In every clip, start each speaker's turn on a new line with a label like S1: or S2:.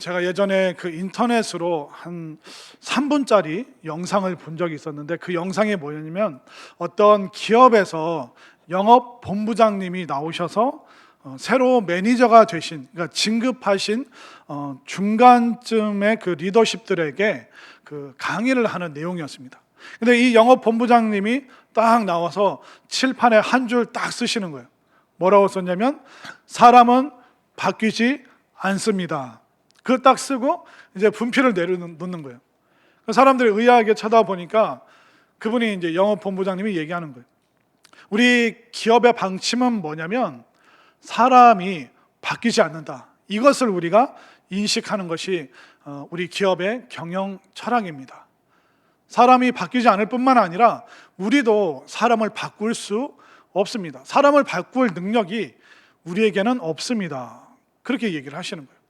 S1: 제가 예전에 그 인터넷으로 한 3분짜리 영상을 본 적이 있었는데, 그 영상이 뭐냐면 어떤 기업에서 영업 본부장님이 나오셔서 새로 매니저가 되신, 그러니까 진급하신 중간쯤의 그 리더십들에게 그 강의를 하는 내용이었습니다. 근데 이 영업 본부장님이 딱 나와서 칠판에 한 줄 딱 쓰시는 거예요. 뭐라고 썼냐면, 사람은 바뀌지 않습니다. 그걸 딱 쓰고 이제 분필을 내려놓는 거예요. 사람들이 의아하게 쳐다보니까 그분이 이제 영업본부장님이 얘기하는 거예요. 우리 기업의 방침은 뭐냐면 사람이 바뀌지 않는다. 이것을 우리가 인식하는 것이 우리 기업의 경영 철학입니다. 사람이 바뀌지 않을 뿐만 아니라 우리도 사람을 바꿀 수 없습니다. 사람을 바꿀 능력이 우리에게는 없습니다. 그렇게 얘기를 하시는 거예요.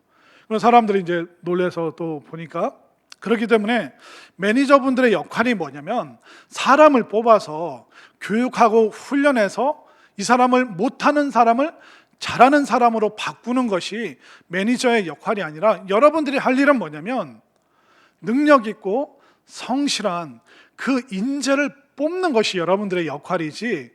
S1: 그래서 사람들이 이제 놀라서 또 보니까, 그렇기 때문에 매니저분들의 역할이 뭐냐면 사람을 뽑아서 교육하고 훈련해서 이 사람을 못하는 사람을 잘하는 사람으로 바꾸는 것이 매니저의 역할이 아니라, 여러분들이 할 일은 뭐냐면 능력 있고 성실한 그 인재를 뽑는 것이 여러분들의 역할이지,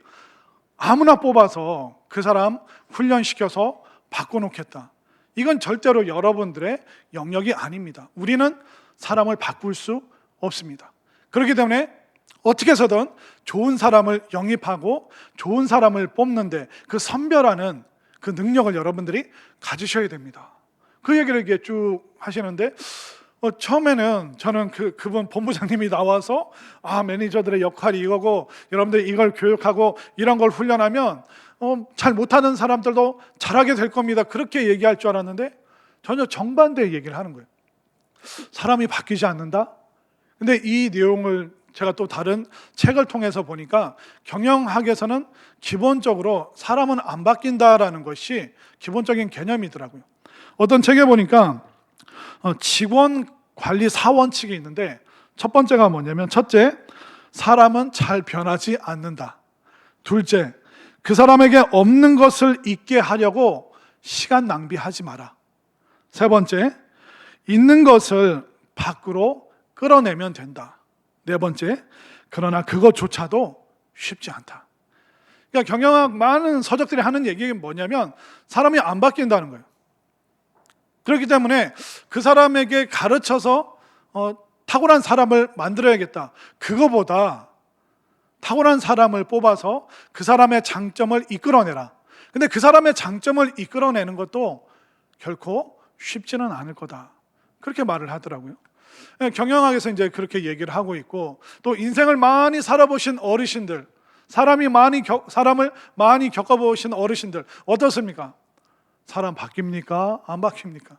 S1: 아무나 뽑아서 그 사람 훈련시켜서 바꿔놓겠다, 이건 절대로 여러분들의 영역이 아닙니다. 우리는 사람을 바꿀 수 없습니다. 그렇기 때문에 어떻게 해서든 좋은 사람을 영입하고 좋은 사람을 뽑는데 그 선별하는 그 능력을 여러분들이 가지셔야 됩니다. 그 얘기를 이렇게 쭉 하시는데, 처음에는 저는 그분 본부장님이 나와서 매니저들의 역할이 이거고 여러분들이 이걸 교육하고 이런 걸 훈련하면 잘 못하는 사람들도 잘하게 될 겁니다, 그렇게 얘기할 줄 알았는데 전혀 정반대의 얘기를 하는 거예요. 사람이 바뀌지 않는다? 근데 이 내용을 제가 또 다른 책을 통해서 보니까 경영학에서는 기본적으로 사람은 안 바뀐다라는 것이 기본적인 개념이더라고요. 어떤 책에 보니까 직원 관리 4원칙이 있는데, 첫 번째가 뭐냐면, 첫째, 사람은 잘 변하지 않는다. 둘째, 그 사람에게 없는 것을 있게 하려고 시간 낭비하지 마라. 세 번째, 있는 것을 밖으로 끌어내면 된다. 네 번째, 그러나 그것조차도 쉽지 않다. 그러니까 경영학 많은 서적들이 하는 얘기가 뭐냐면 사람이 안 바뀐다는 거예요. 그렇기 때문에 그 사람에게 가르쳐서 탁월한 사람을 만들어야겠다. 그거보다 탁월한 사람을 뽑아서 그 사람의 장점을 이끌어내라. 근데 그 사람의 장점을 이끌어내는 것도 결코 쉽지는 않을 거다, 그렇게 말을 하더라고요. 경영학에서 이제 그렇게 얘기를 하고 있고, 또 인생을 많이 살아보신 어르신들, 사람을 많이 겪어보신 어르신들 어떻습니까? 사람 바뀝니까? 안 바뀝니까?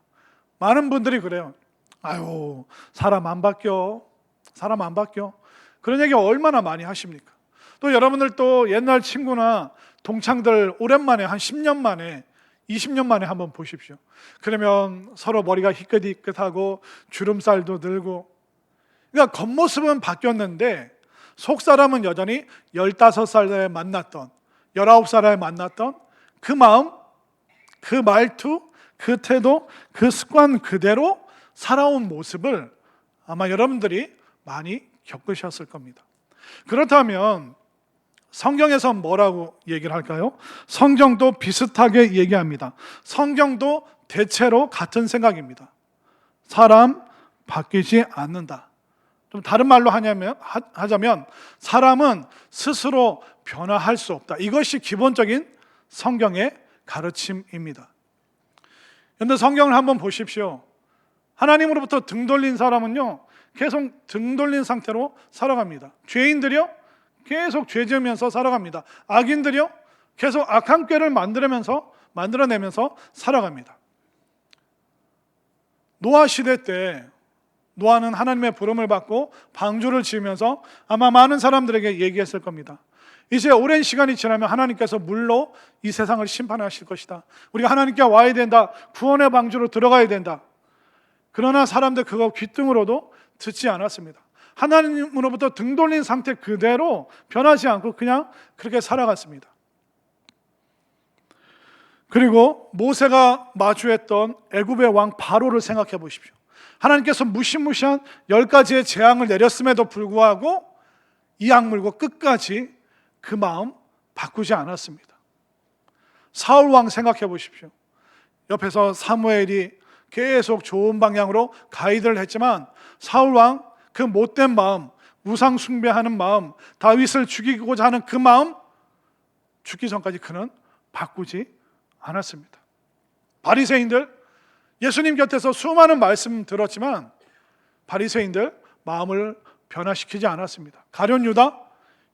S1: 많은 분들이 그래요. 아유, 사람 안 바뀌어. 사람 안 바뀌어. 그런 얘기 얼마나 많이 하십니까? 또 여러분들 또 옛날 친구나 동창들 오랜만에 한 10년 만에 20년 만에 한번 보십시오. 그러면 서로 머리가 희끗희끗하고 주름살도 늘고, 그러니까 겉모습은 바뀌었는데 속사람은 여전히 15살에 만났던 19살에 만났던 그 마음, 그 말투, 그 태도, 그 습관 그대로 살아온 모습을 아마 여러분들이 많이 겪으셨을 겁니다. 그렇다면 성경에서 뭐라고 얘기를 할까요? 성경도 비슷하게 얘기합니다. 성경도 대체로 같은 생각입니다. 사람 바뀌지 않는다. 좀 다른 말로 하자면 사람은 스스로 변화할 수 없다. 이것이 기본적인 성경의 가르침입니다. 그런데 성경을 한번 보십시오. 하나님으로부터 등 돌린 사람은요, 계속 등 돌린 상태로 살아갑니다. 죄인들이요, 계속 죄 지으면서 살아갑니다. 악인들이요, 계속 악한 꾀를 만들어내면서 살아갑니다. 노아 시대 때 노아는 하나님의 부름을 받고 방주를 지으면서 아마 많은 사람들에게 얘기했을 겁니다. 이제 오랜 시간이 지나면 하나님께서 물로 이 세상을 심판하실 것이다. 우리가 하나님께 와야 된다. 구원의 방주로 들어가야 된다. 그러나 사람들 그거 귀등으로도 듣지 않았습니다. 하나님으로부터 등 돌린 상태 그대로 변하지 않고 그냥 그렇게 살아갔습니다. 그리고 모세가 마주했던 애굽의 왕 바로를 생각해 보십시오. 하나님께서 무시무시한 10가지의 재앙을 내렸음에도 불구하고 이 악물고 끝까지 그 마음 바꾸지 않았습니다. 사울 왕 생각해 보십시오. 옆에서 사무엘이 계속 좋은 방향으로 가이드를 했지만 사울 왕 그 못된 마음, 우상 숭배하는 마음, 다윗을 죽이고자 하는 그 마음, 죽기 전까지 그는 바꾸지 않았습니다. 바리새인들, 예수님 곁에서 수많은 말씀 들었지만 바리새인들 마음을 변화시키지 않았습니다. 가룟 유다,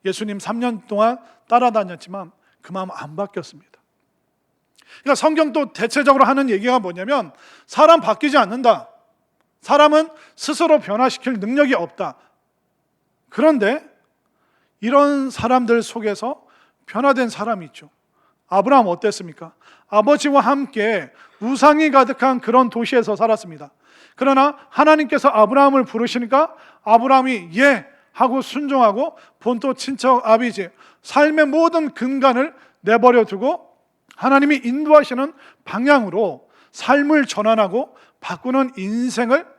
S1: 예수님 3년 동안 따라다녔지만 그 마음 안 바뀌었습니다. 그러니까 성경도 대체적으로 하는 얘기가 뭐냐면 사람 바뀌지 않는다. 사람은 스스로 변화시킬 능력이 없다. 그런데 이런 사람들 속에서 변화된 사람이 있죠. 아브라함 어땠습니까? 아버지와 함께 우상이 가득한 그런 도시에서 살았습니다. 그러나 하나님께서 아브라함을 부르시니까 아브라함이 예 하고 순종하고 본토 친척 아비지 삶의 모든 근간을 내버려 두고 하나님이 인도하시는 방향으로 삶을 전환하고 바꾸는 인생을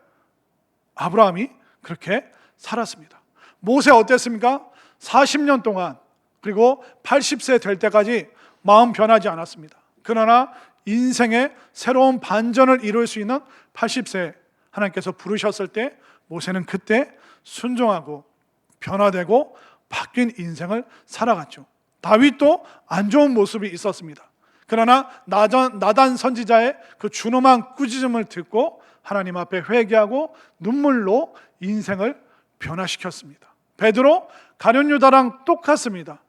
S1: 아브라함이 그렇게 살았습니다. 모세 어땠습니까? 40년 동안 그리고 80세 될 때까지 마음 변하지 않았습니다. 그러나 인생의 새로운 반전을 이룰 수 있는 80세 하나님께서 부르셨을 때 모세는 그때 순종하고 변화되고 바뀐 인생을 살아갔죠. 다윗도 안 좋은 모습이 있었습니다. 그러나 나단 선지자의 그 준엄한 꾸짖음을 듣고 하나님 앞에 회개하고 눈물로 인생을 변화시켰습니다. 베드로 가룟 유다랑 똑같습니다.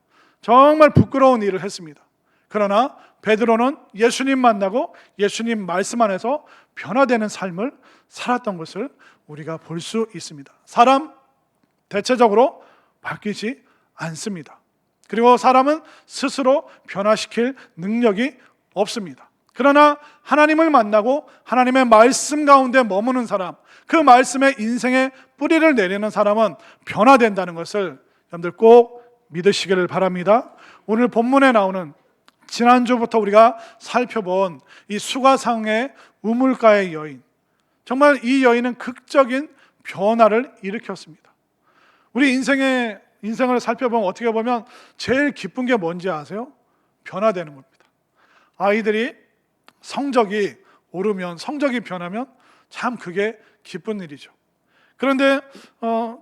S1: 정말 부끄러운 일을 했습니다. 그러나 베드로는 예수님 만나고 예수님 말씀 안에서 변화되는 삶을 살았던 것을 우리가 볼 수 있습니다. 사람 대체적으로 바뀌지 않습니다. 그리고 사람은 스스로 변화시킬 능력이 없습니다. 그러나 하나님을 만나고 하나님의 말씀 가운데 머무는 사람, 그 말씀에 인생의 뿌리를 내리는 사람은 변화된다는 것을 여러분들 꼭 믿으시기를 바랍니다. 오늘 본문에 나오는 지난주부터 우리가 살펴본 이 수가상의 우물가의 여인, 정말 이 여인은 극적인 변화를 일으켰습니다. 우리 인생을 살펴보면 어떻게 보면 제일 기쁜 게 뭔지 아세요? 변화되는 겁니다. 아이들이 성적이 오르면, 성적이 변하면 참 그게 기쁜 일이죠. 그런데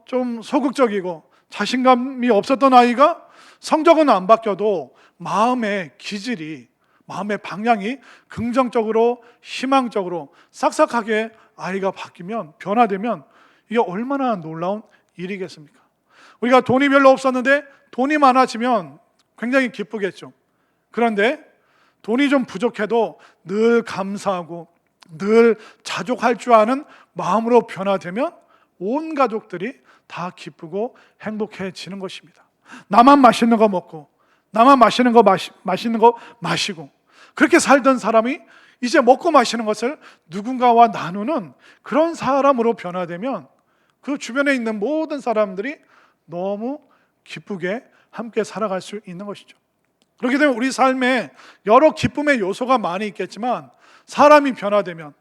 S1: 좀 소극적이고 자신감이 없었던 아이가 성적은 안 바뀌어도 마음의 기질이, 마음의 방향이 긍정적으로 희망적으로 싹싹하게 아이가 바뀌면, 변화되면 이게 얼마나 놀라운 일이겠습니까? 우리가 돈이 별로 없었는데 돈이 많아지면 굉장히 기쁘겠죠. 그런데 돈이 좀 부족해도 늘 감사하고 늘 자족할 줄 아는 마음으로 변화되면 온 가족들이 다 기쁘고 행복해지는 것입니다. 나만 맛있는 거 먹고 나만 맛있는 거 마시고 그렇게 살던 사람이 이제 먹고 마시는 것을 누군가와 나누는 그런 사람으로 변화되면 그 주변에 있는 모든 사람들이 너무 기쁘게 함께 살아갈 수 있는 것이죠. 그렇게 되면 우리 삶에 여러 기쁨의 요소가 많이 있겠지만 사람이 변화되면,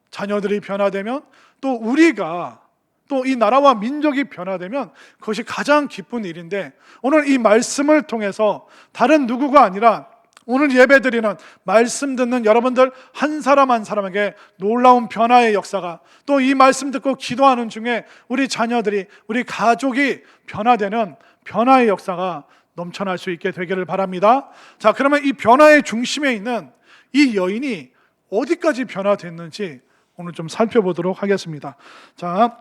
S1: 자녀들이 변화되면, 또 우리가 또 이 나라와 민족이 변화되면 그것이 가장 기쁜 일인데, 오늘 이 말씀을 통해서 다른 누구가 아니라 오늘 예배드리는 말씀 듣는 여러분들 한 사람 한 사람에게 놀라운 변화의 역사가, 또 이 말씀 듣고 기도하는 중에 우리 자녀들이, 우리 가족이 변화되는 변화의 역사가 넘쳐날 수 있게 되기를 바랍니다. 자, 그러면 이 변화의 중심에 있는 이 여인이 어디까지 변화됐는지 오늘 좀 살펴보도록 하겠습니다. 자,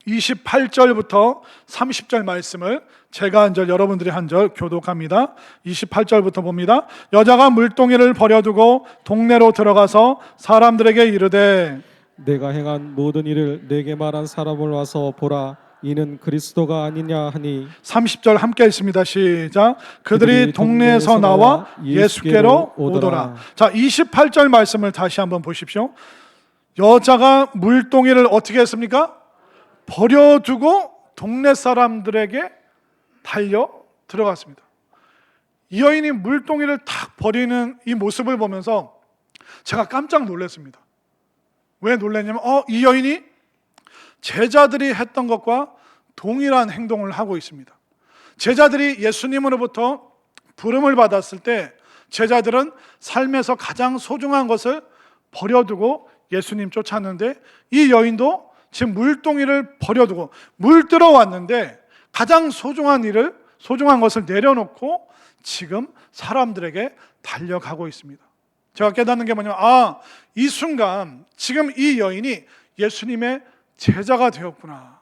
S1: 28절부터 30절 말씀을 제가 한 절, 여러분들이 한 절 교독합니다. 28절부터 봅니다. 여자가 물동이를 버려두고 동네로 들어가서 사람들에게 이르되
S2: 내가 행한 모든 일을 내게 말한 사람을 와서 보라, 이는 그리스도가 아니냐 하니.
S1: 30절 함께 읽습니다. 시작. 그들이 동네에서 나와 예수께로 오더라. 자, 28절 말씀을 다시 한번 보십시오. 여자가 물동이를 어떻게 했습니까? 버려두고 동네 사람들에게 달려 들어갔습니다. 이 여인이 물동이를 탁 버리는 이 모습을 보면서 제가 깜짝 놀랐습니다. 왜 놀랐냐면 이 여인이 제자들이 했던 것과 동일한 행동을 하고 있습니다. 제자들이 예수님으로부터 부름을 받았을 때 제자들은 삶에서 가장 소중한 것을 버려두고 예수님 쫓았는데, 이 여인도 지금 물동이를 버려두고 물 들어왔는데 가장 소중한 것을 내려놓고 지금 사람들에게 달려가고 있습니다. 제가 깨닫는 게 뭐냐면 이 순간 지금 이 여인이 예수님의 제자가 되었구나.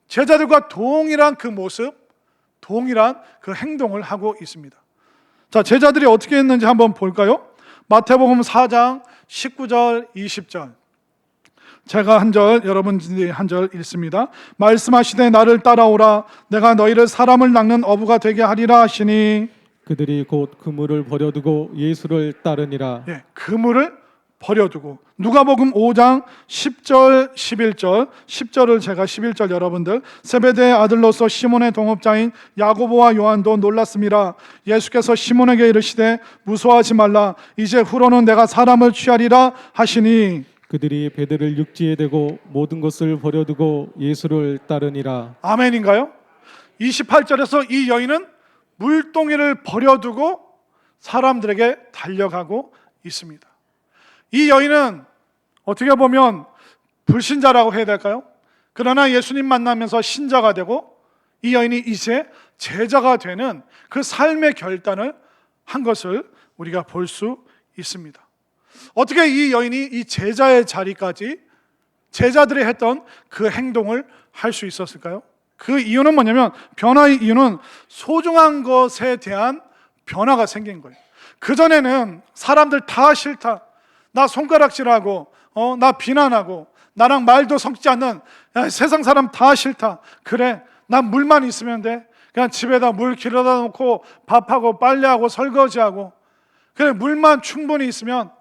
S1: 제자들과 동일한 그 모습, 동일한 그 행동을 하고 있습니다. 자, 제자들이 어떻게 했는지 한번 볼까요? 마태복음 4장 19절 20절. 제가 한 절, 여러분들이 한 절 읽습니다. 말씀하시되 나를 따라오라. 내가 너희를 사람을 낚는 어부가 되게 하리라 하시니.
S2: 그들이 곧 그물을 버려두고 예수를 따르니라.
S1: 예, 그물을 버려두고. 누가복음 5장 10절 11절. 10절을 제가 11절 여러분들. 세베대의 아들로서 시몬의 동업자인 야고보와 요한도 놀랐습니다. 예수께서 시몬에게 이르시되 무서워하지 말라. 이제 후로는 내가 사람을 취하리라 하시니.
S2: 그들이 배들을 육지에 대고 모든 것을 버려두고 예수를 따르니라.
S1: 아멘인가요? 28절에서 이 여인은 물동이를 버려두고 사람들에게 달려가고 있습니다. 이 여인은 어떻게 보면 불신자라고 해야 될까요? 그러나 예수님 만나면서 신자가 되고 이 여인이 이제 제자가 되는 그 삶의 결단을 한 것을 우리가 볼 수 있습니다. 어떻게 이 여인이 이 제자의 자리까지 제자들이 했던 그 행동을 할 수 있었을까요? 그 이유는 뭐냐면, 변화의 이유는 소중한 것에 대한 변화가 생긴 거예요. 그전에는 사람들 다 싫다, 나 손가락질하고 나 비난하고 나랑 말도 섞지 않는, 야, 세상 사람 다 싫다, 그래 난 물만 있으면 돼, 그냥 집에다 물 길어다 놓고 밥하고 빨래하고 설거지하고 그래 물만 충분히 있으면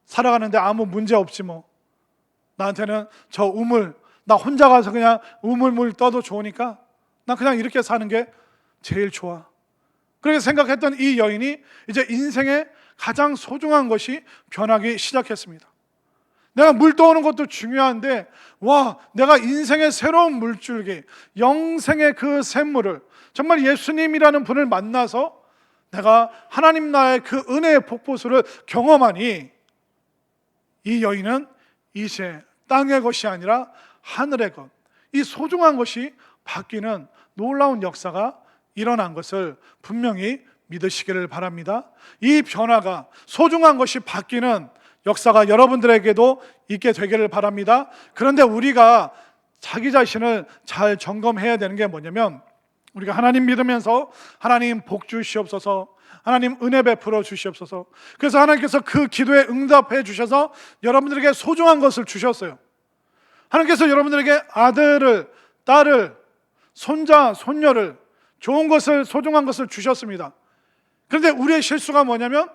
S1: 살아가는데 아무 문제 없지 뭐, 나한테는 저 우물, 나 혼자 가서 그냥 우물물 떠도 좋으니까 나 그냥 이렇게 사는 게 제일 좋아. 그렇게 생각했던 이 여인이 이제 인생의 가장 소중한 것이 변하기 시작했습니다. 내가 물 떠오는 것도 중요한데, 내가 인생의 새로운 물줄기, 영생의 그 샘물을, 정말 예수님이라는 분을 만나서 내가 하나님 나라의 그 은혜의 폭포수를 경험하니, 이 여인은 이제 땅의 것이 아니라 하늘의 것, 이 소중한 것이 바뀌는 놀라운 역사가 일어난 것을 분명히 믿으시기를 바랍니다. 이 변화가, 소중한 것이 바뀌는 역사가 여러분들에게도 있게 되기를 바랍니다. 그런데 우리가 자기 자신을 잘 점검해야 되는 게 뭐냐면, 우리가 하나님 믿으면서 하나님 복 주시옵소서, 하나님 은혜 베풀어 주시옵소서, 그래서 하나님께서 그 기도에 응답해 주셔서 여러분들에게 소중한 것을 주셨어요. 하나님께서 여러분들에게 아들을, 딸을, 손자, 손녀를, 좋은 것을, 소중한 것을 주셨습니다. 그런데 우리의 실수가 뭐냐면,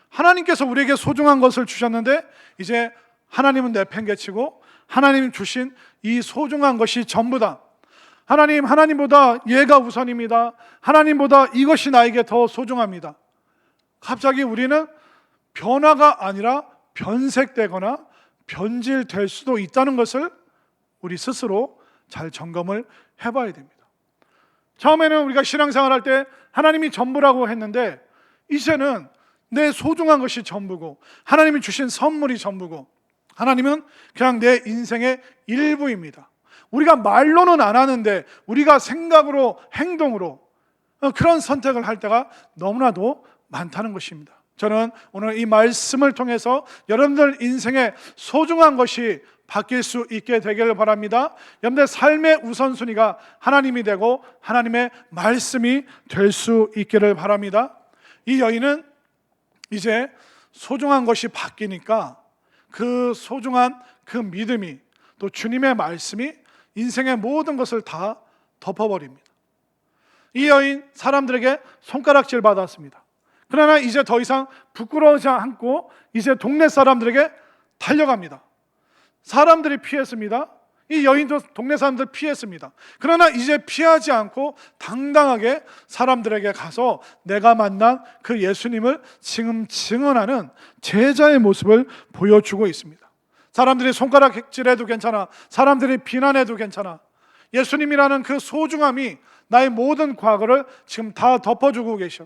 S1: 하나님께서 우리에게 소중한 것을 주셨는데 이제 하나님은 내팽개치고 하나님 주신 이 소중한 것이 전부다, 하나님보다 얘가 우선입니다, 하나님보다 이것이 나에게 더 소중합니다. 갑자기 우리는 변화가 아니라 변색되거나 변질될 수도 있다는 것을 우리 스스로 잘 점검을 해봐야 됩니다. 처음에는 우리가 신앙생활할 때 하나님이 전부라고 했는데, 이제는 내 소중한 것이 전부고 하나님이 주신 선물이 전부고, 하나님은 그냥 내 인생의 일부입니다. 우리가 말로는 안 하는데 우리가 생각으로, 행동으로 그런 선택을 할 때가 너무나도 많다는 것입니다. 저는 오늘 이 말씀을 통해서 여러분들 인생의 소중한 것이 바뀔 수 있게 되기를 바랍니다. 여러분들 삶의 우선순위가 하나님이 되고 하나님의 말씀이 될 수 있기를 바랍니다. 이 여인은 이제 소중한 것이 바뀌니까 그 소중한 그 믿음이, 또 주님의 말씀이 인생의 모든 것을 다 덮어버립니다. 이 여인 사람들에게 손가락질 받았습니다. 그러나 이제 더 이상 부끄러워하지 않고 이제 동네 사람들에게 달려갑니다. 사람들이 피했습니다. 이 여인도 동네 사람들 피했습니다. 그러나 이제 피하지 않고 당당하게 사람들에게 가서 내가 만난 그 예수님을 지금 증언하는 제자의 모습을 보여주고 있습니다. 사람들이 손가락질해도 괜찮아, 사람들이 비난해도 괜찮아, 예수님이라는 그 소중함이 나의 모든 과거를 지금 다 덮어주고 계셔.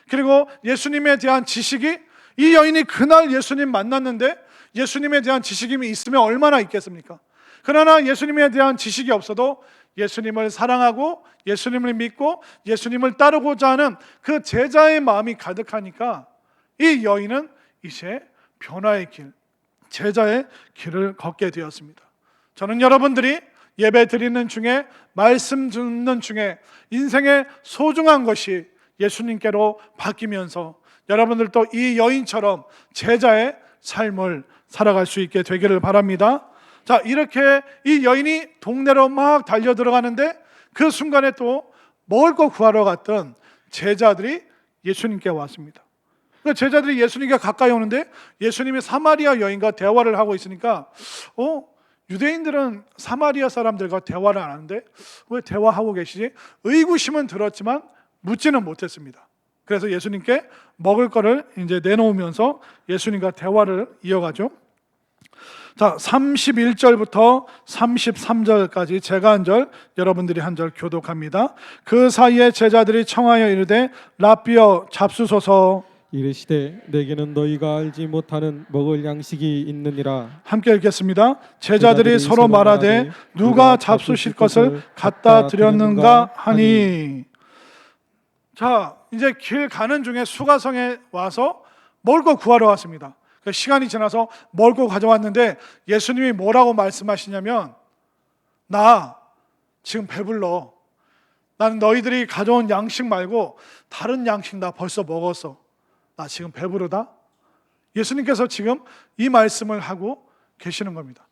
S1: 그리고 예수님에 대한 지식이, 이 여인이 그날 예수님 만났는데 예수님에 대한 지식이 있으면 얼마나 있겠습니까? 그러나 예수님에 대한 지식이 없어도 예수님을 사랑하고 예수님을 믿고 예수님을 따르고자 하는 그 제자의 마음이 가득하니까 이 여인은 이제 변화의 길, 제자의 길을 걷게 되었습니다. 저는 여러분들이 예배 드리는 중에, 말씀 듣는 중에 인생의 소중한 것이 예수님께로 바뀌면서 여러분들도 이 여인처럼 제자의 삶을 살아갈 수 있게 되기를 바랍니다. 자, 이렇게 이 여인이 동네로 막 달려 들어가는데 그 순간에 또 먹을 거 구하러 갔던 제자들이 예수님께 왔습니다. 그러니까 제자들이 예수님께 가까이 오는데 예수님이 사마리아 여인과 대화를 하고 있으니까 유대인들은 사마리아 사람들과 대화를 안 하는데 왜 대화하고 계시지? 의구심은 들었지만 묻지는 못했습니다. 그래서 예수님께 먹을 거를 이제 내놓으면서 예수님과 대화를 이어가죠. 자, 31절부터 33절까지 제가 한 절, 여러분들이 한 절 교독합니다. 그 사이에 제자들이 청하여 이르되 랍비여 잡수소서.
S2: 이르시되 내게는 너희가 알지 못하는 먹을 양식이 있느니라.
S1: 함께 읽겠습니다. 제자들이 서로 말하되 누가 잡수실 것을 갖다 드렸는가 하니. 자, 이제 길 가는 중에 수가성에 와서 먹을 거 구하러 왔습니다. 시간이 지나서 먹을 거 가져왔는데 예수님이 뭐라고 말씀하시냐면, 나 지금 배불러. 나는 너희들이 가져온 양식 말고 다른 양식 나 벌써 먹었어. 나 지금 배부르다. 예수님께서 지금 이 말씀을 하고 계시는 겁니다.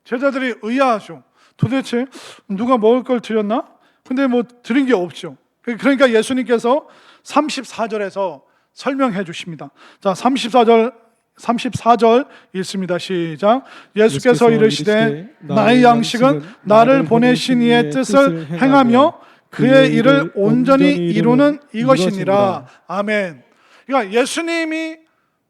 S1: 제자들이 의아하죠. 도대체 누가 먹을 걸 드렸나? 근데 뭐 드린 게 없죠. 그러니까 예수님께서 34절에서 설명해 주십니다. 자, 34절 읽습니다. 시작. 예수께서 이르시되 나의 양식은 나를 보내신 이의 뜻을 행하며 그의 일을 온전히 이루는 이것이니라. 아멘. 그러니까 예수님이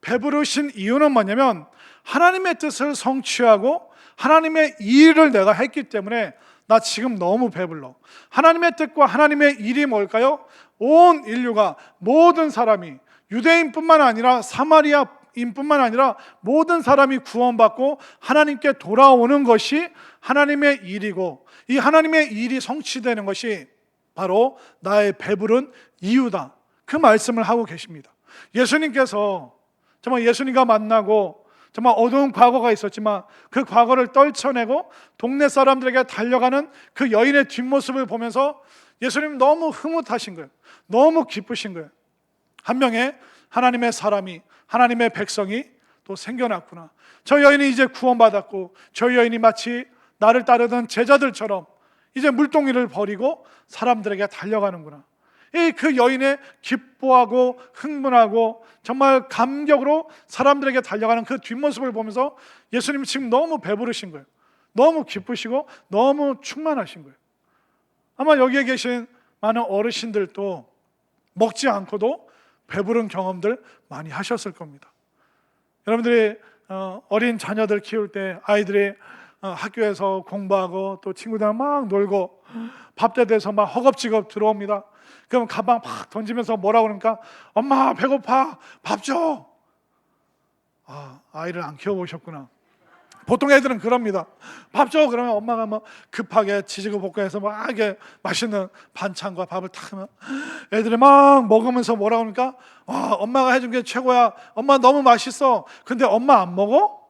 S1: 배부르신 이유는 뭐냐면 하나님의 뜻을 성취하고 하나님의 일을 내가 했기 때문에 나 지금 너무 배불러. 하나님의 뜻과 하나님의 일이 뭘까요? 온 인류가, 모든 사람이, 유대인뿐만 아니라 사마리아인뿐만 아니라 모든 사람이 구원받고 하나님께 돌아오는 것이 하나님의 일이고, 이 하나님의 일이 성취되는 것이 바로 나의 배부른 이유다. 그 말씀을 하고 계십니다. 예수님께서 정말 예수님과 만나고 정말 어두운 과거가 있었지만 그 과거를 떨쳐내고 동네 사람들에게 달려가는 그 여인의 뒷모습을 보면서 예수님 너무 흐뭇하신 거예요. 너무 기쁘신 거예요. 한 명의 하나님의 사람이, 하나님의 백성이 또 생겨났구나. 저 여인이 이제 구원받았고 저 여인이 마치 나를 따르던 제자들처럼 이제 물동이를 버리고 사람들에게 달려가는구나. 그 여인의 기뻐하고 흥분하고 정말 감격으로 사람들에게 달려가는 그 뒷모습을 보면서 예수님이 지금 너무 배부르신 거예요. 너무 기쁘시고 너무 충만하신 거예요. 아마 여기에 계신 많은 어르신들도 먹지 않고도 배부른 경험들 많이 하셨을 겁니다. 여러분들이 어린 자녀들 키울 때 아이들이 학교에서 공부하고 또 친구들이랑 막 놀고 밥때 돼서 막 허겁지겁 들어옵니다. 그럼 가방 팍 던지면서 뭐라고 그러니까 엄마 배고파 밥 줘. 아이를 안 키워보셨구나. 보통 애들은 그럽니다. 밥 줘 그러면 엄마가 뭐 급하게 지지고 볶아해서 막 이게 맛있는 반찬과 밥을 탁 하면 애들이 막 먹으면서 뭐라고 그러니까 엄마가 해준 게 최고야. 엄마 너무 맛있어. 근데 엄마 안 먹어?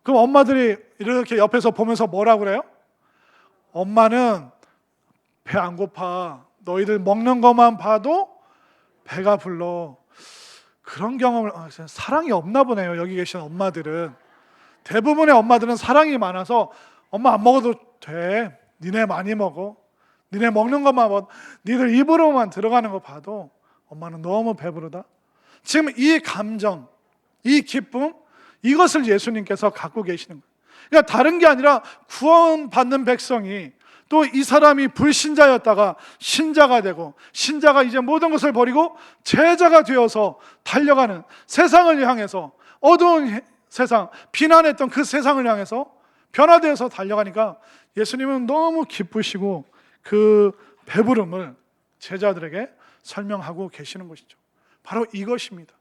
S1: 그럼 엄마들이 이렇게 옆에서 보면서 뭐라고 그래요? 엄마는 배 안 고파. 너희들 먹는 것만 봐도 배가 불러. 그런 경험을 사랑이 없나 보네요. 여기 계신 엄마들은 대부분의 엄마들은 사랑이 많아서 엄마 안 먹어도 돼. 니네 많이 먹어. 니네 먹는 것만 봐. 니들 입으로만 들어가는 거 봐도 엄마는 너무 배부르다. 지금 이 감정, 이 기쁨, 이것을 예수님께서 갖고 계시는 거예요. 그러니까 다른 게 아니라 구원받는 백성이 또 이 사람이 불신자였다가 신자가 되고, 신자가 이제 모든 것을 버리고 제자가 되어서 달려가는, 세상을 향해서, 어두운 세상, 비난했던 그 세상을 향해서 변화되어서 달려가니까 예수님은 너무 기쁘시고 그 배부름을 제자들에게 설명하고 계시는 것이죠. 바로 이것입니다.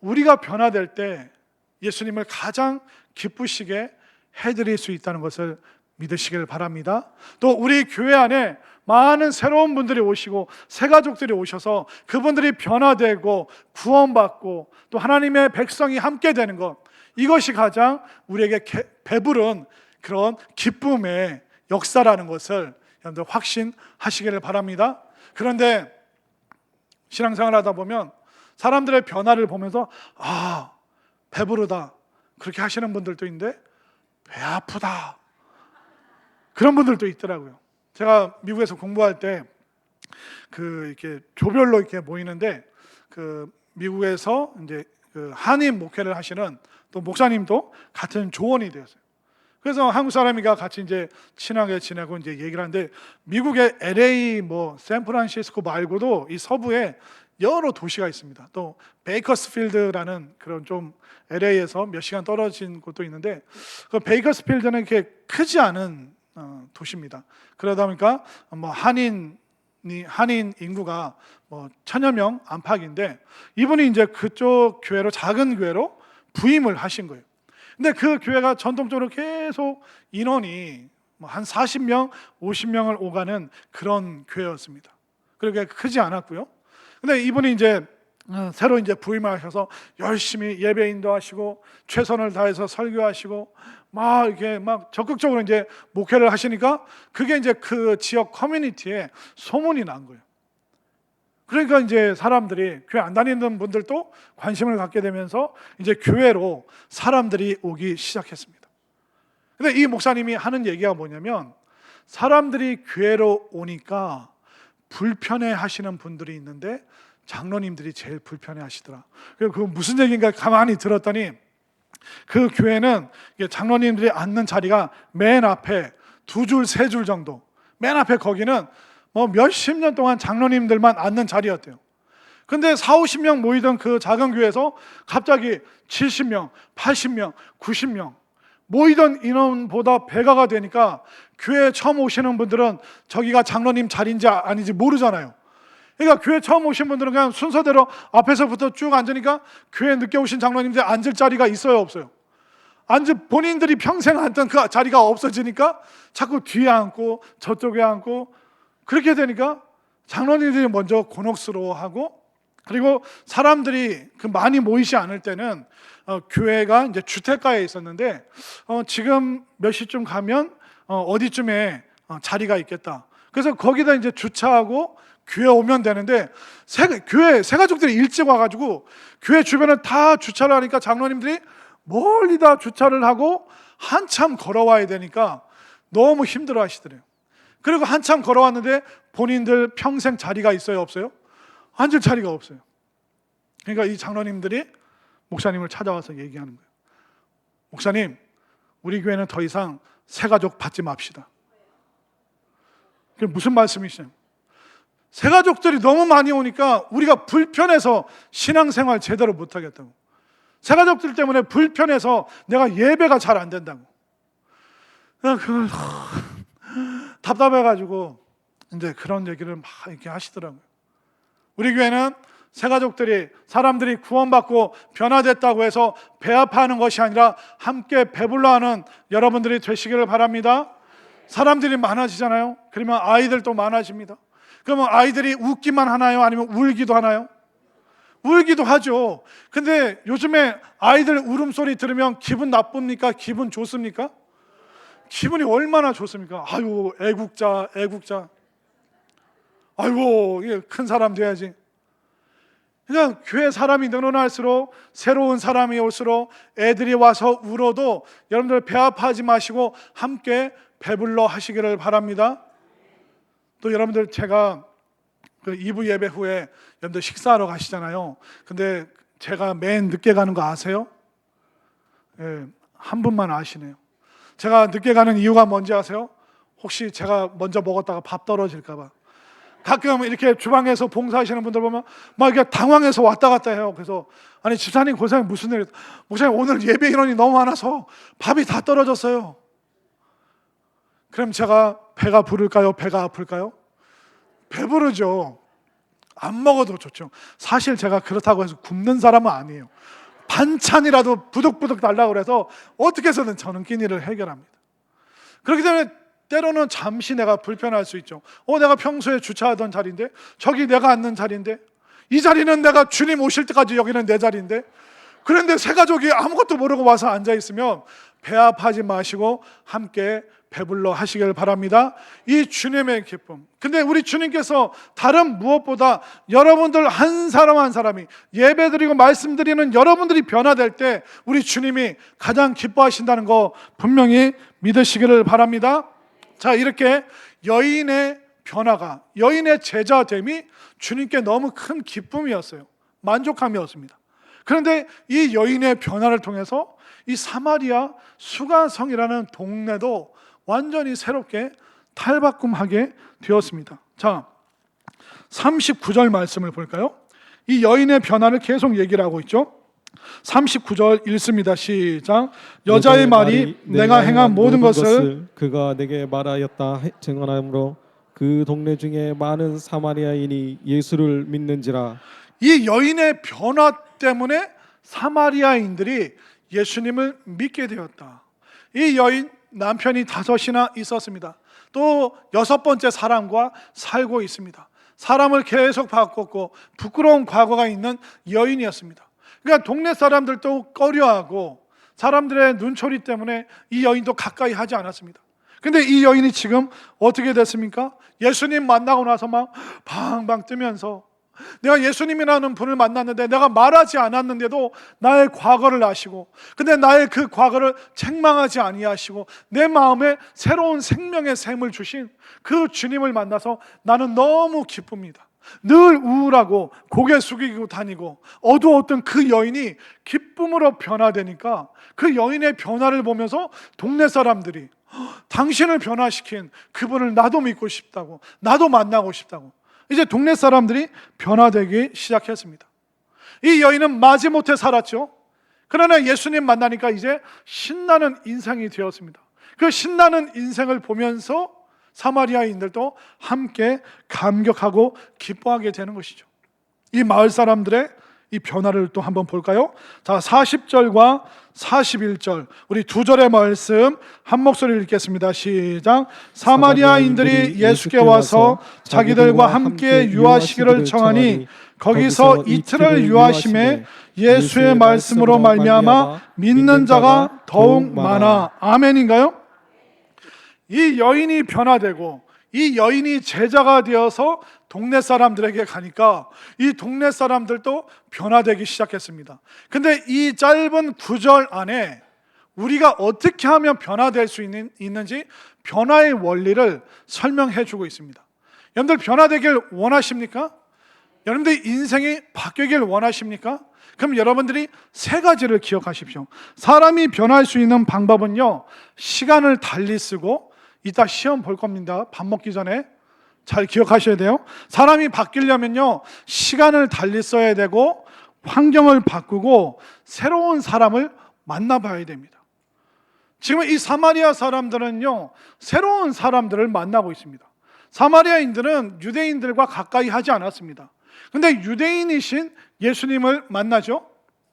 S1: 우리가 변화될 때 예수님을 가장 기쁘시게 해드릴 수 있다는 것을 믿으시길 바랍니다. 또 우리 교회 안에 많은 새로운 분들이 오시고 새 가족들이 오셔서 그분들이 변화되고 구원받고 또 하나님의 백성이 함께 되는 것, 이것이 가장 우리에게 배부른 그런 기쁨의 역사라는 것을 여러분들 확신하시기를 바랍니다. 그런데 신앙생활 하다 보면 사람들의 변화를 보면서 아, 배부르다 그렇게 하시는 분들도 있는데 배 아프다 그런 분들도 있더라고요. 제가 미국에서 공부할 때 이렇게 조별로 이렇게 모이는데 미국에서 이제 한인 목회를 하시는 또 목사님도 같은 조언이 되었어요. 그래서 한국 사람이가 같이 이제 친하게 지내고 이제 얘기를 하는데, 미국의 LA 샌프란시스코 말고도 이 서부에 여러 도시가 있습니다. 또 베이커스필드라는 그런 좀 LA에서 몇 시간 떨어진 곳도 있는데, 그 베이커스필드는 이렇게 크지 않은 도시입니다. 그러다 보니까 한인 인구가 1,000여 명 안팎인데, 이분이 이제 그쪽 교회로, 작은 교회로 부임을 하신 거예요. 근데 그 교회가 전통적으로 계속 인원이 한 40명, 50명을 오가는 그런 교회였습니다. 그렇게 크지 않았고요. 근데 이분이 이제 새로 이제 부임을 하셔서 열심히 예배 인도하시고 최선을 다해서 설교하시고 막 이렇게 막 적극적으로 이제 목회를 하시니까 그게 이제 그 지역 커뮤니티에 소문이 난 거예요. 그러니까 이제 사람들이, 교회 안 다니는 분들도 관심을 갖게 되면서 이제 교회로 사람들이 오기 시작했습니다. 근데 이 목사님이 하는 얘기가 뭐냐면, 사람들이 교회로 오니까 불편해 하시는 분들이 있는데 장로님들이 제일 불편해 하시더라. 그리고 그 무슨 얘기인가 가만히 들었더니, 그 교회는 장로님들이 앉는 자리가 맨 앞에 2줄, 3줄 정도, 맨 앞에 거기는 몇십 년 동안 장로님들만 앉는 자리였대요. 근데 40, 50명 모이던 그 작은 교회에서 갑자기 70명, 80명, 90명 모이던 인원보다 배가가 되니까 교회에 처음 오시는 분들은 저기가 장로님 자리인지 아닌지 모르잖아요. 그러니까 교회 처음 오신 분들은 그냥 순서대로 앞에서부터 쭉 앉으니까 교회 늦게 오신 장로님들 앉을 자리가 있어요, 없어요? 본인들이 평생 앉던 그 자리가 없어지니까 자꾸 뒤에 앉고 저쪽에 앉고, 그렇게 되니까 장로님들이 먼저 곤혹스러워하고, 그리고 사람들이 많이 모이지 않을 때는 교회가 이제 주택가에 있었는데 지금 몇 시쯤 가면 어디쯤에 자리가 있겠다. 그래서 거기다 이제 주차하고 교회 오면 되는데, 교회 새가족들이 일찍 와가지고 교회 주변을 다 주차를 하니까 장로님들이 멀리 다 주차를 하고 한참 걸어와야 되니까 너무 힘들어 하시더래요. 그리고 한참 걸어왔는데 본인들 평생 자리가 있어요, 없어요? 앉을 자리가 없어요. 그러니까 이 장로님들이 목사님을 찾아와서 얘기하는 거예요. 목사님, 우리 교회는 더 이상 새가족 받지 맙시다. 그게 무슨 말씀이시냐면, 새가족들이 너무 많이 오니까 우리가 불편해서 신앙생활 제대로 못하겠다고. 새가족들 때문에 불편해서 내가 예배가 잘 안 된다고. 그걸 답답해가지고 이제 그런 얘기를 막 이렇게 하시더라고요. 우리 교회는 새가족들이, 사람들이 구원받고 변화됐다고 해서 배아파하는 것이 아니라 함께 배불러하는 여러분들이 되시기를 바랍니다. 사람들이 많아지잖아요. 그러면 아이들도 많아집니다. 그러면 아이들이 웃기만 하나요? 아니면 울기도 하나요? 울기도 하죠. 근데 요즘에 아이들 울음소리 들으면 기분 나쁩니까? 기분 좋습니까? 기분이 얼마나 좋습니까? 아유, 애국자. 아이고, 이게 큰 사람 돼야지. 그냥 교회 사람이 늘어날수록, 새로운 사람이 올수록 애들이 와서 울어도 여러분들 배 아파하지 마시고 함께 배불러 하시기를 바랍니다. 또 여러분들, 제가 2부 예배 후에 여러분들 식사하러 가시잖아요. 근데 제가 맨 늦게 가는 거 아세요? 예, 한 분만 아시네요. 제가 늦게 가는 이유가 뭔지 아세요? 혹시 제가 먼저 먹었다가 밥 떨어질까 봐. 가끔 이렇게 주방에서 봉사하시는 분들 보면 막 이렇게 당황해서 왔다 갔다 해요. 그래서 아니 집사님 고생 무슨 일? 목사님 오늘 예배 인원이 너무 많아서 밥이 다 떨어졌어요. 그럼 제가 배가 부를까요? 배가 아플까요? 배부르죠. 안 먹어도 좋죠. 사실 제가 그렇다고 해서 굶는 사람은 아니에요. 반찬이라도 부득부득 달라고 그래서 어떻게 해서든 저는 끼니를 해결합니다. 그렇기 때문에 때로는 잠시 내가 불편할 수 있죠. 내가 평소에 주차하던 자리인데, 저기 내가 앉는 자리인데, 이 자리는 내가 주님 오실 때까지 여기는 내 자리인데, 그런데 세 가족이 아무것도 모르고 와서 앉아 있으면 배아파지 마시고 함께 배불러 하시길 바랍니다. 이 주님의 기쁨. 근데 우리 주님께서 다른 무엇보다 여러분들 한 사람 한 사람이 예배드리고 말씀드리는 여러분들이 변화될 때 우리 주님이 가장 기뻐하신다는 거 분명히 믿으시기를 바랍니다. 자, 이렇게 여인의 변화가, 여인의 제자됨이 주님께 너무 큰 기쁨이었어요. 만족함이었습니다. 그런데 이 여인의 변화를 통해서 이 사마리아 수가성이라는 동네도 완전히 새롭게 탈바꿈하게 되었습니다. 자, 39절 말씀을 볼까요? 이 여인의 변화를 계속 얘기를 하고 있죠. 39절 읽습니다. 시작. 여자의 말이 내가 행한 모든 것을
S2: 그가 내게 말하였다 증언하므로 그 동네 중에 많은 사마리아인이 예수를 믿는지라.
S1: 이 여인의 변화 때문에 사마리아인들이 예수님을 믿게 되었다. 이 여인 남편이 5이나 있었습니다. 또 6번째 사람과 살고 있습니다. 사람을 계속 바꿨고 부끄러운 과거가 있는 여인이었습니다. 그러니까 동네 사람들도 꺼려하고 사람들의 눈초리 때문에 이 여인도 가까이 하지 않았습니다. 근데 이 여인이 지금 어떻게 됐습니까? 예수님 만나고 나서 막 방방 뜨면서 내가 예수님이라는 분을 만났는데 내가 말하지 않았는데도 나의 과거를 아시고, 근데 나의 그 과거를 책망하지 아니하시고 내 마음에 새로운 생명의 샘을 주신 그 주님을 만나서 나는 너무 기쁩니다. 늘 우울하고 고개 숙이고 다니고 어두웠던 그 여인이 기쁨으로 변화되니까 그 여인의 변화를 보면서 동네 사람들이 당신을 변화시킨 그분을 나도 믿고 싶다고, 나도 만나고 싶다고, 이제 동네 사람들이 변화되기 시작했습니다. 이 여인은 마지못해 살았죠. 그러나 예수님 만나니까 이제 신나는 인생이 되었습니다. 그 신나는 인생을 보면서 사마리아인들도 함께 감격하고 기뻐하게 되는 것이죠. 이 마을 사람들의 이 변화를 또 한번 볼까요? 자, 40절과 41절 우리 2절의 말씀 한 목소리로 읽겠습니다. 시작. 사마리아인들이 예수께 와서 자기들과 함께 유하시기를 청하니 거기서 이틀을 유하심에 예수의 말씀으로 말미암아 믿는 자가 더욱 많아. 아멘인가요? 이 여인이 변화되고 이 여인이 제자가 되어서 동네 사람들에게 가니까 이 동네 사람들도 변화되기 시작했습니다. 근데 이 짧은 9절 안에 우리가 어떻게 하면 변화될 수 있는지 변화의 원리를 설명해 주고 있습니다. 여러분들 변화되길 원하십니까? 여러분들 인생이 바뀌길 원하십니까? 그럼 여러분들이 3가지를 기억하십시오. 사람이 변할 수 있는 방법은요, 시간을 달리 쓰고, 이따 시험 볼 겁니다. 밥 먹기 전에 잘 기억하셔야 돼요. 사람이 바뀌려면요, 시간을 달리 써야 되고 환경을 바꾸고 새로운 사람을 만나봐야 됩니다. 지금 이 사마리아 사람들은요, 새로운 사람들을 만나고 있습니다. 사마리아인들은 유대인들과 가까이 하지 않았습니다. 근데 유대인이신 예수님을 만나죠.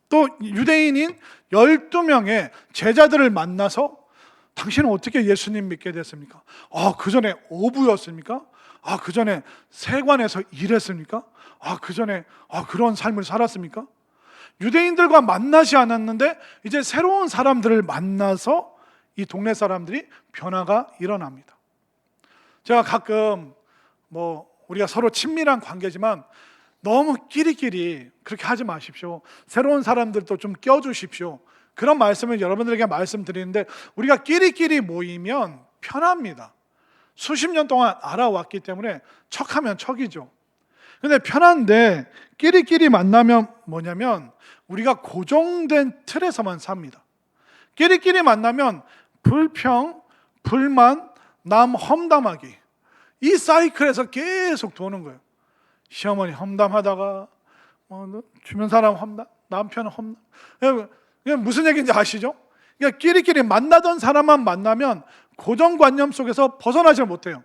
S1: 또 유대인인 12명의 제자들을 만나서 당신은 어떻게 예수님 믿게 됐습니까? 그 전에 어부였습니까? 그 전에 세관에서 일했습니까? 그 전에 그런 삶을 살았습니까? 유대인들과 만나지 않았는데 이제 새로운 사람들을 만나서 이 동네 사람들이 변화가 일어납니다. 제가 가끔 우리가 서로 친밀한 관계지만 너무 끼리끼리 그렇게 하지 마십시오. 새로운 사람들도 좀 껴주십시오. 그런 말씀을 여러분들에게 말씀드리는데, 우리가 끼리끼리 모이면 편합니다. 수십 년 동안 알아왔기 때문에 척하면 척이죠. 근데 편한데 끼리끼리 만나면 뭐냐면 우리가 고정된 틀에서만 삽니다. 끼리끼리 만나면 불평, 불만, 남 험담하기, 이 사이클에서 계속 도는 거예요. 시어머니 험담하다가 주변 사람 험담, 남편 험담. 이게 무슨 얘기인지 아시죠? 그러니까 끼리끼리 만나던 사람만 만나면 고정관념 속에서 벗어나지 못해요.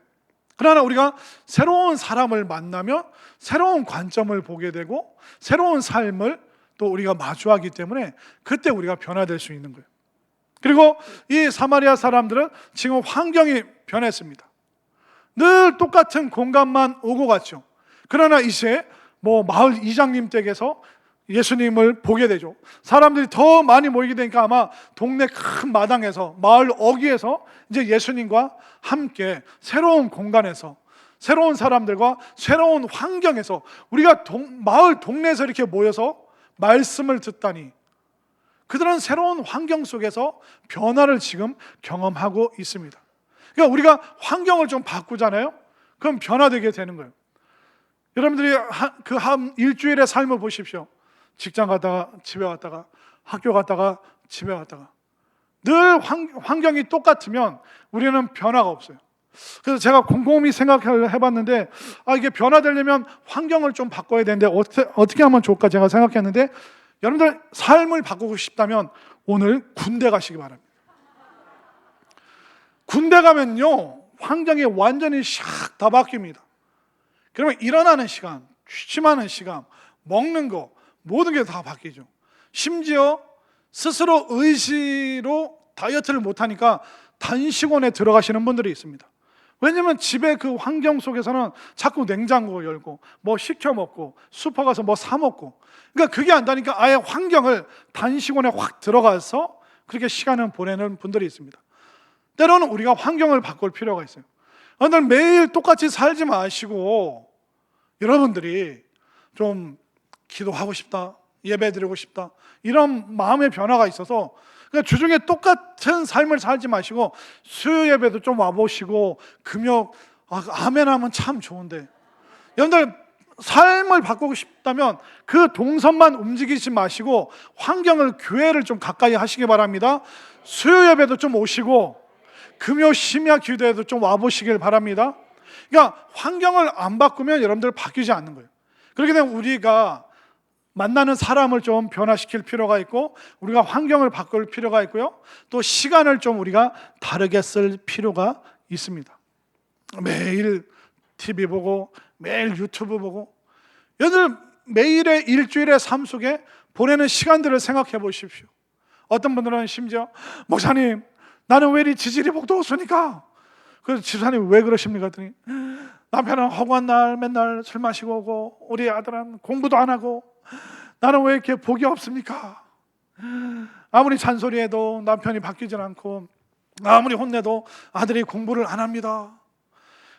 S1: 그러나 우리가 새로운 사람을 만나면 새로운 관점을 보게 되고 새로운 삶을 또 우리가 마주하기 때문에 그때 우리가 변화될 수 있는 거예요. 그리고 이 사마리아 사람들은 지금 환경이 변했습니다. 늘 똑같은 공간만 오고 갔죠. 그러나 이제 마을 이장님 댁에서 예수님을 보게 되죠. 사람들이 더 많이 모이게 되니까 아마 동네 큰 마당에서, 마을 어귀에서 이제 예수님과 함께 새로운 공간에서, 새로운 사람들과 새로운 환경에서 우리가 마을 동네에서 이렇게 모여서 말씀을 듣다니, 그들은 새로운 환경 속에서 변화를 지금 경험하고 있습니다. 그러니까 우리가 환경을 좀 바꾸잖아요. 그럼 변화되게 되는 거예요. 여러분들이 한 일주일의 삶을 보십시오. 직장 갔다가 집에 왔다가, 학교 갔다가 집에 왔다가, 늘 환경이 똑같으면 우리는 변화가 없어요. 그래서 제가 곰곰이 생각을 해봤는데 이게 변화되려면 환경을 좀 바꿔야 되는데 어떻게 하면 좋을까 제가 생각했는데, 여러분들 삶을 바꾸고 싶다면 오늘 군대 가시기 바랍니다. 군대 가면요 환경이 완전히 샥 다 바뀝니다. 그러면 일어나는 시간, 취침하는 시간, 먹는 거 모든 게 다 바뀌죠. 심지어 스스로 의지로 다이어트를 못하니까 단식원에 들어가시는 분들이 있습니다. 왜냐하면 집에 그 환경 속에서는 자꾸 냉장고 열고 시켜 먹고 슈퍼 가서 사 먹고, 그러니까 그게 안 되니까 아예 환경을 단식원에 확 들어가서 그렇게 시간을 보내는 분들이 있습니다. 때로는 우리가 환경을 바꿀 필요가 있어요. 오늘 매일 똑같이 살지 마시고 여러분들이 좀 기도하고 싶다, 예배드리고 싶다, 이런 마음의 변화가 있어서 그러니까 주중에 똑같은 삶을 살지 마시고 수요 예배도 좀 와보시고 금요 아멘 하면 참 좋은데, 여러분들 삶을 바꾸고 싶다면 그 동선만 움직이지 마시고 환경을, 교회를 좀 가까이 하시기 바랍니다. 수요 예배도 좀 오시고 금요 심야 기도에도 좀 와보시길 바랍니다. 그러니까 환경을 안 바꾸면 여러분들 바뀌지 않는 거예요. 그렇게 되면 우리가 만나는 사람을 좀 변화시킬 필요가 있고 우리가 환경을 바꿀 필요가 있고요, 또 시간을 좀 우리가 다르게 쓸 필요가 있습니다. 매일 TV 보고 매일 유튜브 보고, 여러분들 매일의 일주일의 삶 속에 보내는 시간들을 생각해 보십시오. 어떤 분들은 심지어 목사님 나는 왜 이리 지질이 복도 없으니까, 그래서 집사님 왜 그러십니까? 그랬더니 남편은 허구한 날 맨날 술 마시고 오고 우리 아들은 공부도 안 하고 나는 왜 이렇게 복이 없습니까? 아무리 잔소리해도 남편이 바뀌질 않고 아무리 혼내도 아들이 공부를 안 합니다.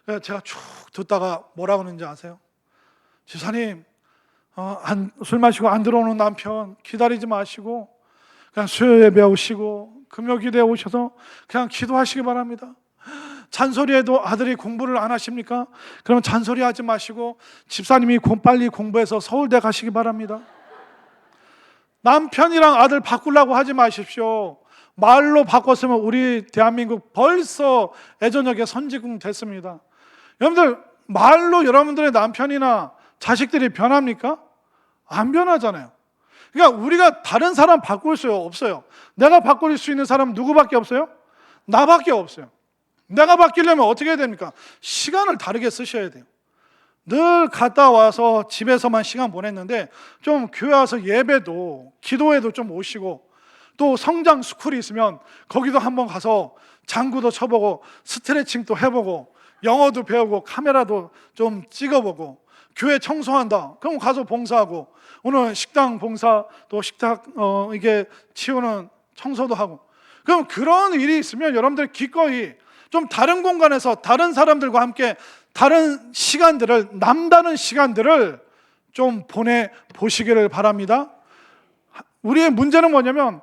S1: 그래서 제가 쭉 듣다가 뭐라고 하는지 아세요? 집사님 술 마시고 안 들어오는 남편 기다리지 마시고 그냥 수요 예배 오시고 금요 기도에 오셔서 그냥 기도하시기 바랍니다. 잔소리해도 아들이 공부를 안 하십니까? 그러면 잔소리하지 마시고 집사님이 빨리 공부해서 서울대 가시기 바랍니다. 남편이랑 아들 바꾸려고 하지 마십시오. 말로 바꿨으면 우리 대한민국 벌써 애저녁에 선진국 됐습니다. 여러분들 말로 여러분들의 남편이나 자식들이 변합니까? 안 변하잖아요. 그러니까 우리가 다른 사람 바꿀 수 없어요. 내가 바꿀 수 있는 사람은 누구밖에 없어요? 나밖에 없어요. 내가 바뀌려면 어떻게 해야 됩니까? 시간을 다르게 쓰셔야 돼요. 늘 갔다 와서 집에서만 시간 보냈는데 좀 교회 와서 예배도 기도에도 좀 오시고, 또 성장 스쿨이 있으면 거기도 한번 가서 장구도 쳐보고 스트레칭도 해보고 영어도 배우고 카메라도 좀 찍어보고, 교회 청소한다 그럼 가서 봉사하고, 오늘 식당 봉사, 또 식탁 이게 치우는 청소도 하고, 그럼 그런 일이 있으면 여러분들 기꺼이 좀 다른 공간에서 다른 사람들과 함께 다른 시간들을, 남다른 시간들을 좀 보내보시기를 바랍니다. 우리의 문제는 뭐냐면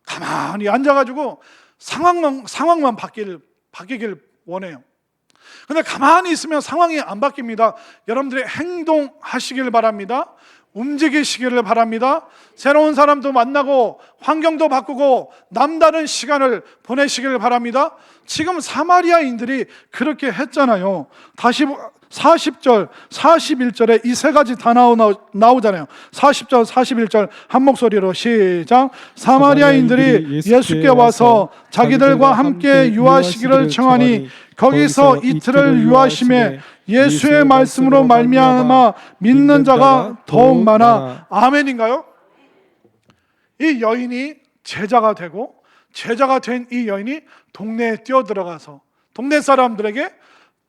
S1: 가만히 앉아가지고 상황만 바뀌길 원해요. 근데 가만히 있으면 상황이 안 바뀝니다. 여러분들이 행동하시길 바랍니다. 움직이시기를 바랍니다. 새로운 사람도 만나고 환경도 바꾸고 남다른 시간을 보내시길 바랍니다. 지금 사마리아인들이 그렇게 했잖아요. 다시 40절, 41절에 이 세 가지 다 나오잖아요. 40절, 41절 한 목소리로 시작. 사마리아인들이 예수께 와서 자기들과 함께 유하시기를 청하니 거기서 이틀을 유하심에 예수의 말씀으로 말미암아 믿는 자가 더욱 많아. 아멘인가요? 이 여인이 제자가 되고 제자가 된 이 여인이 동네에 뛰어들어가서 동네 사람들에게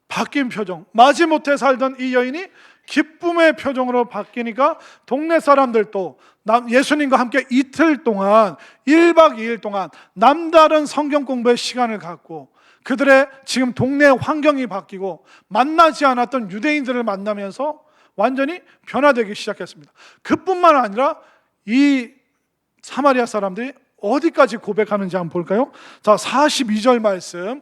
S1: 바뀐 표정, 마지못해 살던 이 여인이 기쁨의 표정으로 바뀌니까 동네 사람들도 예수님과 함께 이틀 동안 1박 2일 동안 남다른 성경 공부의 시간을 갖고 그들의 지금 동네 환경이 바뀌고 만나지 않았던 유대인들을 만나면서 완전히 변화되기 시작했습니다. 그뿐만 아니라 이 사마리아 사람들이 어디까지 고백하는지 한번 볼까요? 자, 42절 말씀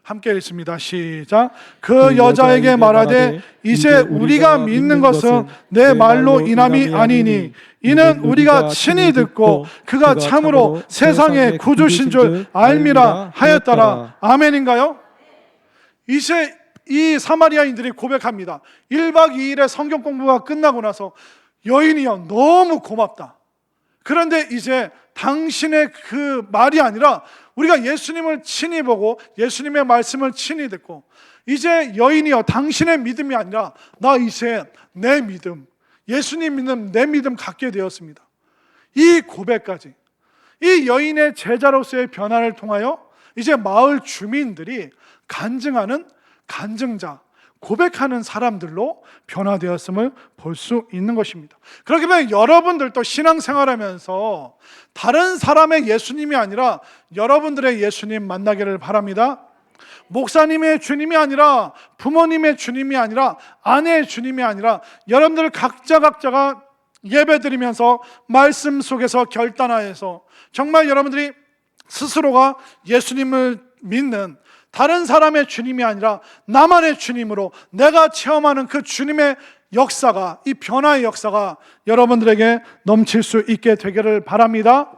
S1: 함께 읽습니다. 시작. 그 여자에게 말하되 이제 우리가 믿는 것은 내 말로 인함이 아니니 이는 우리가 친히 듣고 그가 참으로 세상의 구주신 줄 알미라 하였더라. 아멘인가요? 이제 이 사마리아인들이 고백합니다. 1박 2일의 성경 공부가 끝나고 나서 여인이여 너무 고맙다. 그런데 이제 당신의 그 말이 아니라 우리가 예수님을 친히 보고 예수님의 말씀을 친히 듣고 이제 여인이여 당신의 믿음이 아니라 나 이제 내 믿음, 예수님 믿는 내 믿음 갖게 되었습니다. 이 고백까지 이 여인의 제자로서의 변화를 통하여 이제 마을 주민들이 간증하는 간증자, 고백하는 사람들로 변화되었음을 볼 수 있는 것입니다. 그렇게 보면 여러분들도 신앙생활하면서 다른 사람의 예수님이 아니라 여러분들의 예수님 만나기를 바랍니다. 목사님의 주님이 아니라 부모님의 주님이 아니라 아내의 주님이 아니라 여러분들 각자가 예배드리면서 말씀 속에서 결단하여서 정말 여러분들이 스스로가 예수님을 믿는 다른 사람의 주님이 아니라 나만의 주님으로 내가 체험하는 그 주님의 역사가, 이 변화의 역사가 여러분들에게 넘칠 수 있게 되기를 바랍니다.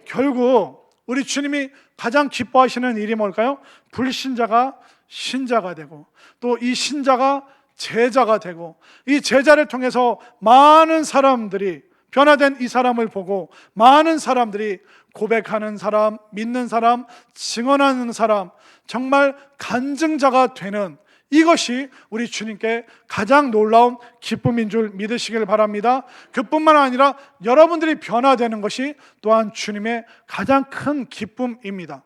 S1: 결국 우리 주님이 가장 기뻐하시는 일이 뭘까요? 불신자가 신자가 되고 또 이 신자가 제자가 되고 이 제자를 통해서 많은 사람들이 변화된 이 사람을 보고 많은 사람들이 고백하는 사람, 믿는 사람, 증언하는 사람, 정말 간증자가 되는 이것이 우리 주님께 가장 놀라운 기쁨인 줄 믿으시길 바랍니다. 그뿐만 아니라 여러분들이 변화되는 것이 또한 주님의 가장 큰 기쁨입니다.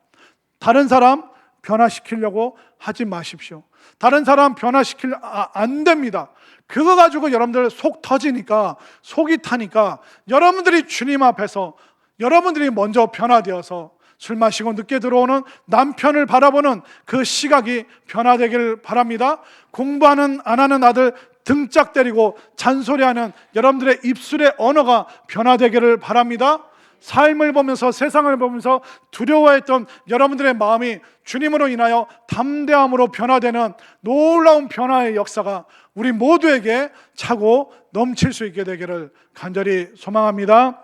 S1: 다른 사람 변화시키려고 하지 마십시오. 다른 사람 변화시키려 안 됩니다. 그거 가지고 여러분들 속 터지니까 속이 타니까 여러분들이 주님 앞에서 여러분들이 먼저 변화되어서 술 마시고 늦게 들어오는 남편을 바라보는 그 시각이 변화되기를 바랍니다. 공부하는 안 하는 아들 등짝 때리고 잔소리하는 여러분들의 입술의 언어가 변화되기를 바랍니다. 삶을 보면서 세상을 보면서 두려워했던 여러분들의 마음이 주님으로 인하여 담대함으로 변화되는 놀라운 변화의 역사가 우리 모두에게 차고 넘칠 수 있게 되기를 간절히 소망합니다.